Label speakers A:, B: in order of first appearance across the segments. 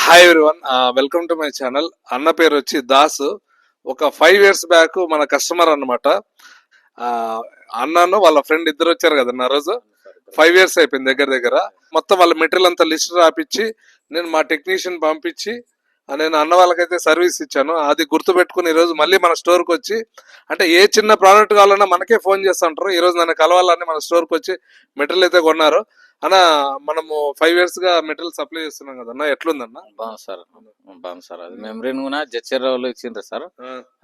A: Hi everyone, welcome to my channel. అన్న పేరు వచ్చి దాసు. ఒక 5 years బ్యాక్ మన కస్టమర్ అన్నమాట. అన్నను వాళ్ళ ఫ్రెండ్ ఇద్దరు వచ్చారు కదన్న. ఆ రోజు 5 years అయిపోయింది దగ్గర దగ్గర. మొత్తం వాళ్ళ మెటీరియల్ అంతా లిస్ట్ రాపిచ్చి నేను మా టెక్నీషియన్ పంపించి నేను అన్న వాళ్ళకైతే సర్వీస్ ఇచ్చాను. అది గుర్తు పెట్టుకుని ఈ రోజు మళ్ళీ మన స్టోర్ కి వచ్చి, అంటే ఏ చిన్న ప్రోడక్ట్ కావాలన్నా మనకే ఫోన్ చేస్తుంటారు. ఈ రోజు నన్ను కలవాలని మన స్టోర్ కి వచ్చి మెటీరియల్ అయితే కొన్నారు. అన్న, మనము 5 years గా మెటీరియల్ సప్లై చేస్తున్నాం కదన్నా, ఎట్లుందన్న?
B: బాగుంది సార్, బాగుంది సార్. అది మెమరీని కూడా జడ్చర్రావులో ఇచ్చిండ్రు సార్.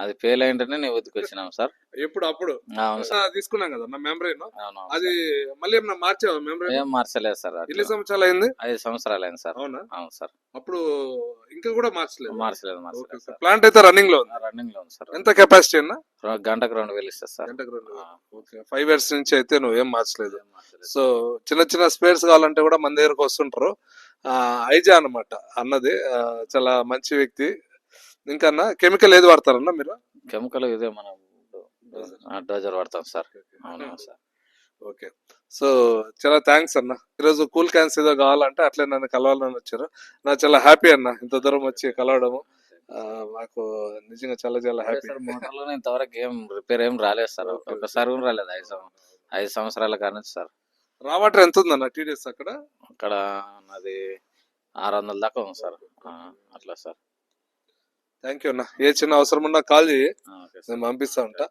B: అది ఫెయిల్ అయింటనే నేను వద్దకు వచ్చినాం సార్.
A: ఎప్పుడు అప్పుడు
B: అవును సార్,
A: తీసుకున్నాం కదన్నా మెమరీ.
B: అవును.
A: అది మళ్ళీ ఏమన్నా మార్చావా మెమరీ?
B: ఏం మార్చలేదు సార్.
A: ఎన్ని సంవత్సరాలు అయింది?
B: 5 సంవత్సరాలు అయింది సార్.
A: అవునా?
B: అవును సార్.
A: అప్పుడు ఇంకా కూడా మార్చలేదు?
B: మార్చలేదు, మార్చలేదు సార్.
A: ప్లాంట్ అయితే రన్నింగ్ లో ఉంది.
B: రన్నింగ్ లో ఉంది సార్.
A: ఎంత కెపాసిటీ అన్న?
B: గంటకు 2,000 ఇస్తారు సార్.
A: గంటకు 2,000. ఓకే, 5 years నుంచి అయితే నువ్వు ఏం మార్చలేదు. సో చిన్న చిన్న స్పేర్స్ కావాలంటే కూడా మన దగ్గరకు వస్తుంటారు. ఐజా అన్నమాట అన్నది. చాలా మంచి వ్యక్తి. ఇంకా అన్న, కెమికల్ ఏది వాడతారన్న మీరు?
B: కెమికల్ ఇదే మనం డోజర్ వాడతాం సార్. అవునా సార్.
A: ఓకే, సో చాలా థ్యాంక్స్ అన్న. ఈరోజు కూల్ క్యాన్స్ ఏదో కావాలంటే అట్లే నన్ను కలవాలని వచ్చారు. నాకు చాలా హ్యాపీ అన్న ఇంత దూరం వచ్చి కలవడము. నాకు నిజంగా చాలా చాలా హ్యాపీ.
B: మోటార్లో ఇంతవరకు ఏం రిపేర్ ఏం రాలేదు సార్. ఒకసారి కూడా రాలేదు 5 సంవత్సరాల కాడ నుంచి సార్.
A: రా వాటర్ ఎంత ఉందన్న టీడీఎస్ అక్కడ?
B: అక్కడ అది 600 దాకా ఉంది సార్. అట్లా సార్.
A: థ్యాంక్ యూ అన్న. ఏ చిన్న అవసరం ఉన్నా కాల్ చేయి,
B: ఓకే
A: నేను పంపిస్తా ఉంటా.